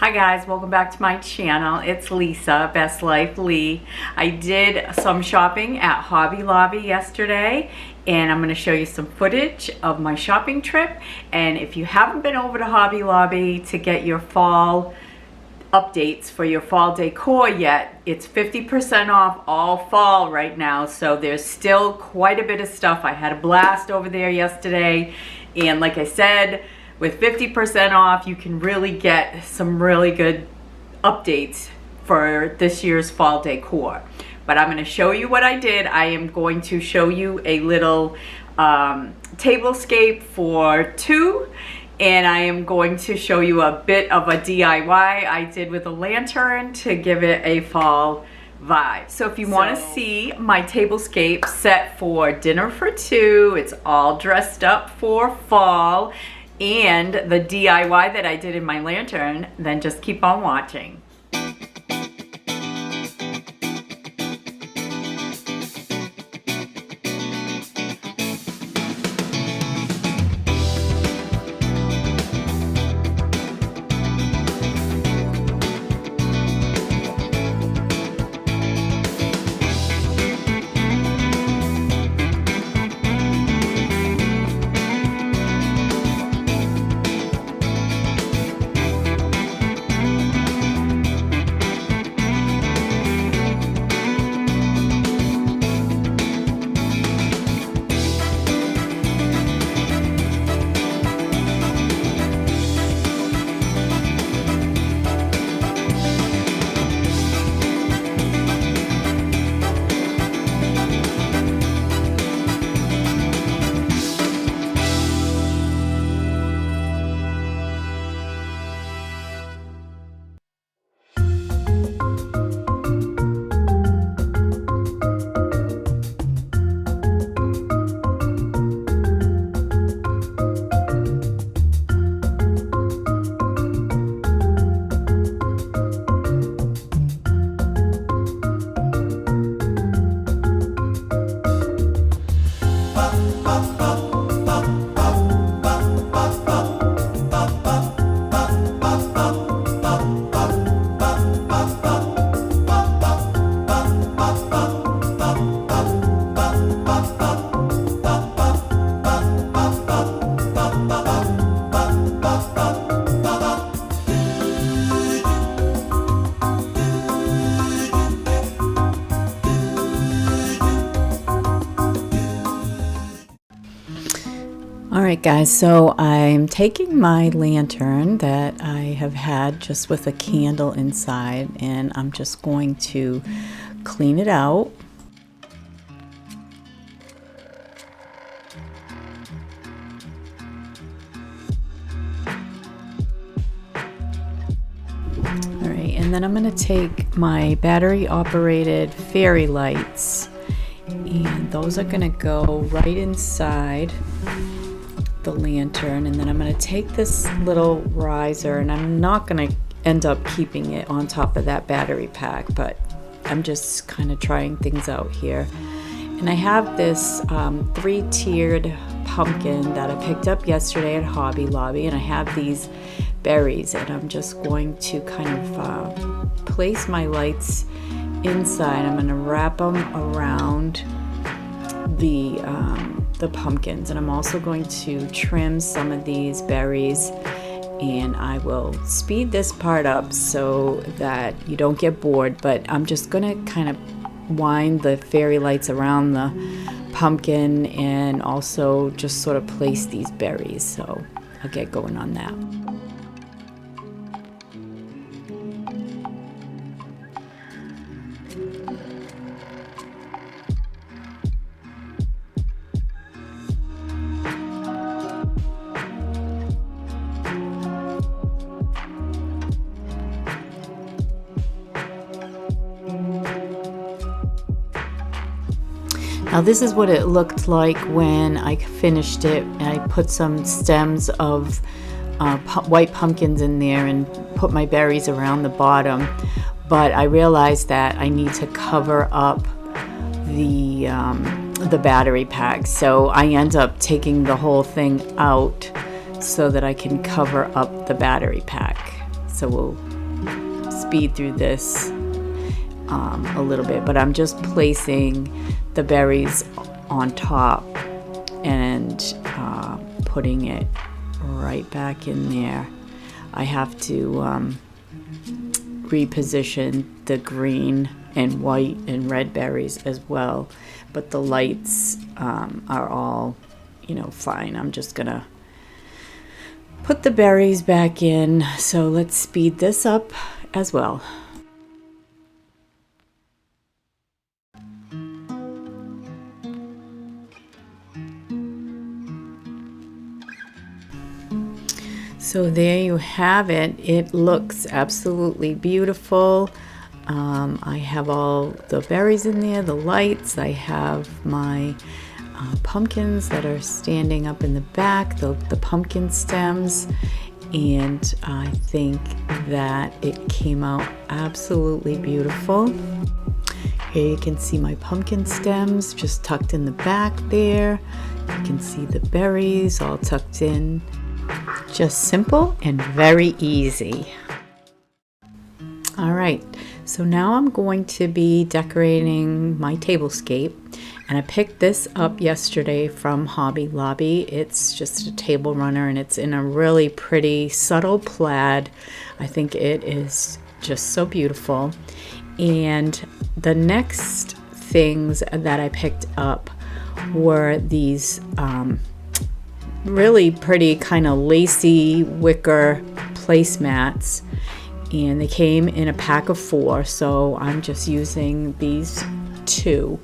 Hi guys, welcome back to my channel. It's Lisa, Best Life Lee. I did some shopping at Hobby Lobby yesterday and I'm going to show you some footage of my shopping trip. And if you haven't been over to Hobby Lobby to get your fall updates for your fall decor yet, it's 50% off all fall right now, so there's still quite a bit of stuff. I had a blast over there yesterday, and like I said, with 50% off, you can really get some really good updates for this year's fall decor. But I'm going to show you what I did. I am going to show you a little tablescape for two, and I am going to show you a bit of a DIY I did with a lantern to give it a fall vibe. So if you want to see my tablescape set for dinner for two, it's all dressed up for fall, and the DIY that I did in my lantern, then just keep on watching. Alright guys, so I'm taking my lantern that I have had just with a candle inside, and I'm just going to clean it out. Alright, and then I'm going to take my battery operated fairy lights, and those are going to go right inside the lantern, and then I'm going to take this little riser, and I'm not going to end up keeping it on top of that battery pack, but I'm just kind of trying things out here. And I have this three-tiered pumpkin that I picked up yesterday at Hobby Lobby, and I have these berries, and I'm just going to kind of place my lights inside. I'm going to wrap them around the pumpkins, and I'm also going to trim some of these berries, and I will speed this part up so that you don't get bored, but I'm just gonna kind of wind the fairy lights around the pumpkin and also just sort of place these berries, so I'll get going on that. Now this is what it looked like when I finished it, and I put some stems of white pumpkins in there and put my berries around the bottom, but I realized that I need to cover up the battery pack, so I end up taking the whole thing out so that I can cover up the battery pack. So we'll speed through this a little bit, but I'm just placing the berries on top and putting it right back in there. I have to reposition the green and white and red berries as well, but the lights are all, you know, fine. I'm just gonna put the berries back in. So let's speed this up as well. So there you have it. It looks absolutely beautiful. I have all the berries in there, the lights. I have my pumpkins that are standing up in the back, the pumpkin stems. And I think that it came out absolutely beautiful. Here you can see my pumpkin stems just tucked in the back there. You can see the berries all tucked in. Just simple and very easy. All right, so now I'm going to be decorating my tablescape, and I picked this up yesterday from Hobby Lobby. It's just a table runner, and it's in a really pretty subtle plaid. I think it is just so beautiful. And the next things that I picked up were these really pretty kind of lacy wicker placemats, and they came in a pack of 4, so I'm just using these 2.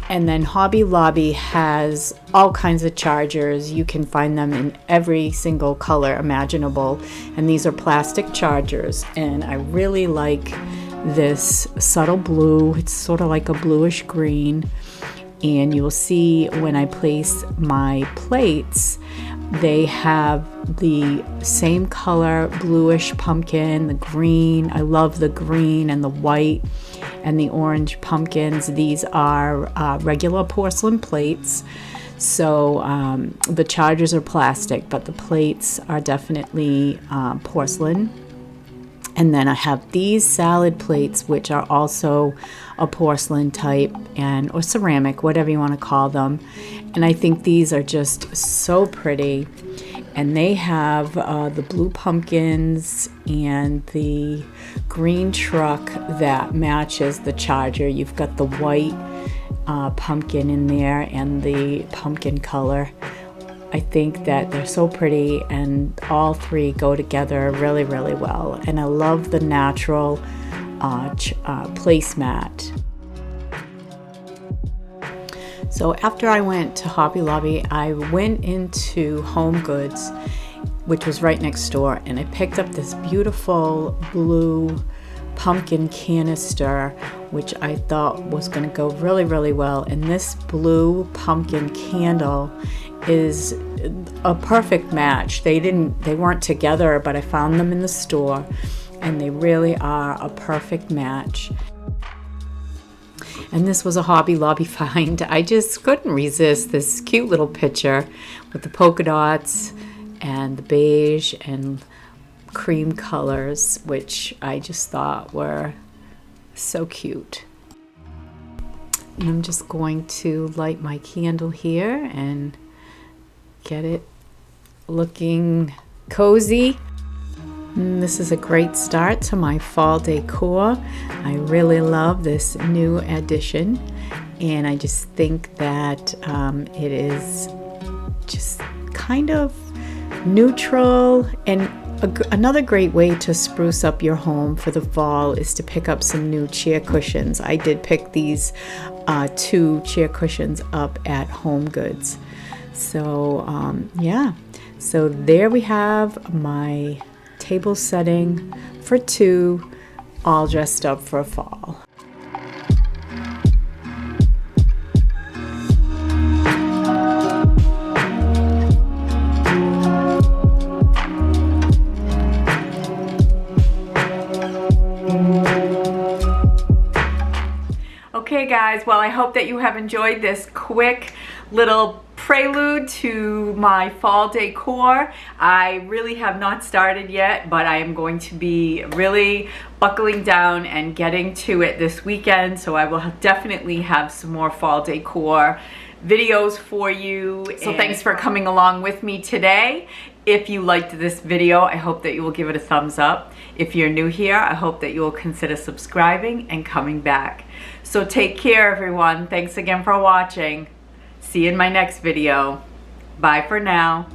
And then Hobby Lobby has all kinds of chargers. You can find them in every single color imaginable, and these are plastic chargers, and I really like this subtle blue. It's sort of like a bluish green, and you'll see when I place my plates, they have the same color, bluish pumpkin, the green. I love the green and the white and the orange pumpkins. These are regular porcelain plates. So the chargers are plastic, but the plates are definitely porcelain. And then I have these salad plates, which are also a porcelain type or ceramic, whatever you want to call them. And I think these are just so pretty. And they have the blue pumpkins and the green truck that matches the charger. You've got the white pumpkin in there and the pumpkin color. I think that they're so pretty, and all 3 go together really, really well. And I love the natural placemat. So after I went to Hobby Lobby, I went into Home Goods, which was right next door, and I picked up this beautiful blue pumpkin canister, which I thought was going to go really, really well. And this blue pumpkin candle is a perfect match. They weren't together, but I found them in the store, and they really are a perfect match. And this was a Hobby Lobby find. I just couldn't resist this cute little picture with the polka dots and the beige and cream colors, which I just thought were so cute. And I'm just going to light my candle here and get it looking cozy. This is a great start to my fall decor. I really love this new addition, and I just think that it is just kind of neutral. And another great way to spruce up your home for the fall is to pick up some new chair cushions. I did pick these 2 chair cushions up at Home Goods. So yeah, so there we have my table setting for 2, all dressed up for fall. Okay guys, well I hope that you have enjoyed this quick little prelude to my fall decor. I really have not started yet, but I am going to be really buckling down and getting to it this weekend, so I will definitely have some more fall decor videos for you. So thanks for coming along with me today. If you liked this video, I hope that you will give it a thumbs up. If you're new here, I hope that you will consider subscribing and coming back. So take care, everyone. Thanks again for watching. See you in my next video. Bye for now.